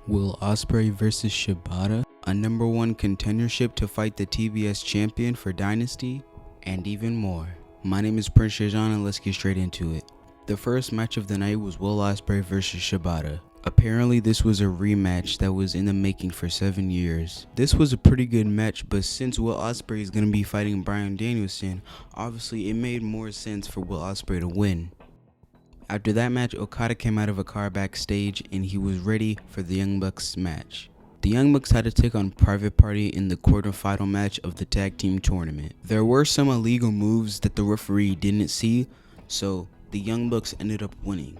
Will Ospreay vs Shibata, a number one contendership to fight the TBS champion for Dynasty, and even more. My name is Prince Shajan and let's get straight into it. The first match of the night was Will Ospreay vs Shibata. Apparently this was a rematch that was in the making for 7 years. This was a pretty good match, but since Will Ospreay is going to be fighting Bryan Danielson, obviously it made more sense for Will Ospreay to win. After that match, Okada came out of a car backstage and he was ready for the Young Bucks match. The Young Bucks had to take on Private Party in the quarterfinal match of the tag team tournament. There were some illegal moves that the referee didn't see, so the Young Bucks ended up winning,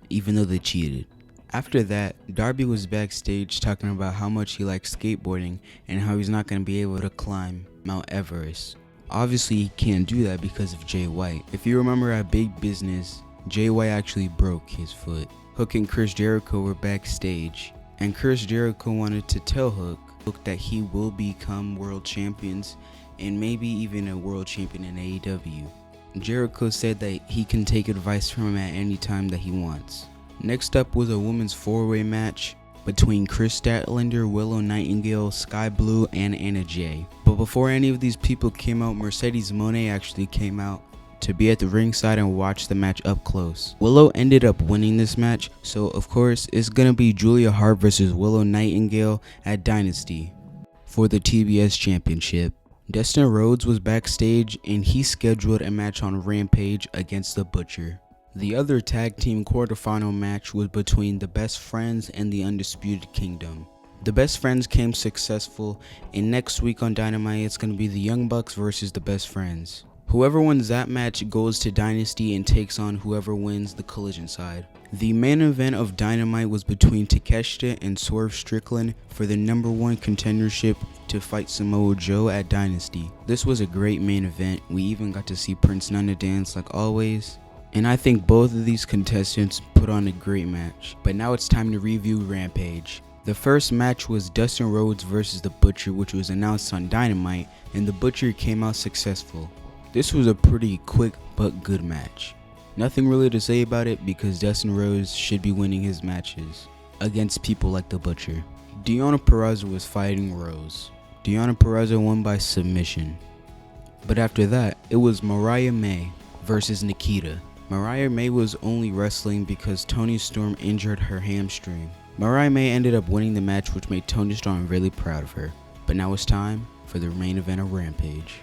even though they cheated. After that, Darby was backstage talking about how much he likes skateboarding and how he's not going to be able to climb Mount Everest. Obviously he can't do that because of Jay White. If you remember at Big Business, Jay White actually broke his foot. Hook and Chris Jericho were backstage, and Chris Jericho wanted to tell Hook that he will become world champions and maybe even a world champion in AEW. Jericho said that he can take advice from him at any time that he wants. Next up was a women's four-way match between Chris Statlander, Willow Nightingale, Sky Blue, and Anna Jay. But before any of these people came out, Mercedes Moné actually came out to be at the ringside and watch the match up close. Willow ended up winning this match, so of course it's gonna be Julia Hart versus Willow Nightingale at Dynasty for the TBS championship. Dustin Rhodes was backstage and he scheduled a match on Rampage against the Butcher. The other tag team quarterfinal match was between the Best Friends and the Undisputed Kingdom. The Best Friends came successful, and next week on Dynamite it's gonna be the Young Bucks versus the Best Friends. Whoever wins that match goes to Dynasty and takes on whoever wins the Collision side. The main event of Dynamite was between Takeshita and Swerve Strickland for the number one contendership to fight Samoa Joe at Dynasty. This was a great main event. We even got to see Prince Nana dance like always. And I think both of these contestants put on a great match. But now it's time to review Rampage. The first match was Dustin Rhodes versus the Butcher, which was announced on Dynamite, and the Butcher came out successful. This was a pretty quick but good match. Nothing really to say about it because Dustin Rhodes should be winning his matches against people like the Butcher. Deonna Purrazzo was fighting Rose. Deonna Purrazzo won by submission. But after that, it was Mariah May versus Nikita. Mariah May was only wrestling because Toni Storm injured her hamstring. Mariah May ended up winning the match, which made Toni Storm really proud of her. But now it's time for the main event of Rampage.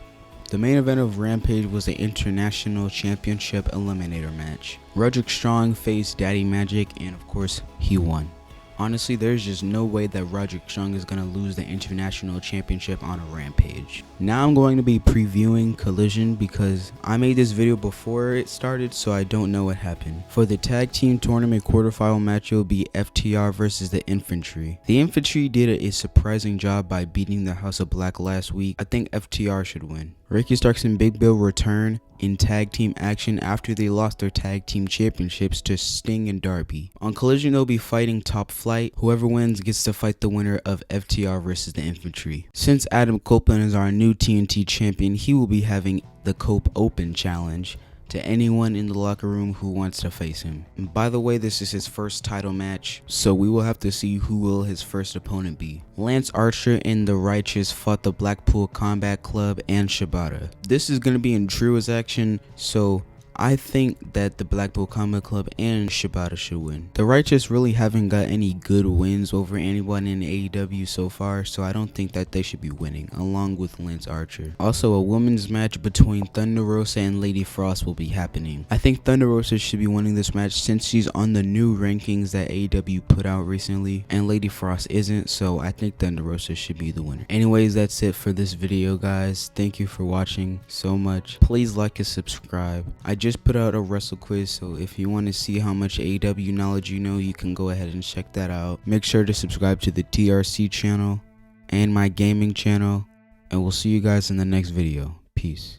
The main event of Rampage was the International Championship Eliminator match. Roderick Strong faced Daddy Magic, and of course, he won. Honestly, there's just no way that Roderick Strong is going to lose the International Championship on a Rampage. Now I'm going to be previewing Collision because I made this video before it started, so I don't know what happened. For the Tag Team Tournament quarterfinal match, it will be FTR versus the Infantry. The Infantry did a surprising job by beating the House of Black last week. I think FTR should win. Ricky Starks and Big Bill return in tag team action after they lost their tag team championships to Sting and Darby. On Collision, they'll be fighting Top Flight. Whoever wins gets to fight the winner of FTR versus the Infantry. Since Adam Copeland is our new TNT champion, he will be having the Cope Open Challenge to anyone in the locker room who wants to face him. And by the way, this is his first title match, so we will have to see who will his first opponent be. Lance Archer and the Righteous fought the Blackpool Combat Club and Shibata. This is going to be in trios action, so I think that the Blackpool Combat Club and Shibata should win. The Righteous really haven't got any good wins over anyone in AEW so far, so I don't think that they should be winning, along with Lance Archer. Also, a women's match between Thunder Rosa and Lady Frost will be happening. I think Thunder Rosa should be winning this match since she's on the new rankings that AEW put out recently, and Lady Frost isn't, so I think Thunder Rosa should be the winner. Anyways, that's it for this video, guys. Thank you for watching so much. Please like and subscribe. I just put out a wrestle quiz, so if you want to see how much AEW knowledge you know, you can go ahead and check that out. Make sure to subscribe to the TRC channel and my gaming channel, and we'll see you guys in the next video. Peace.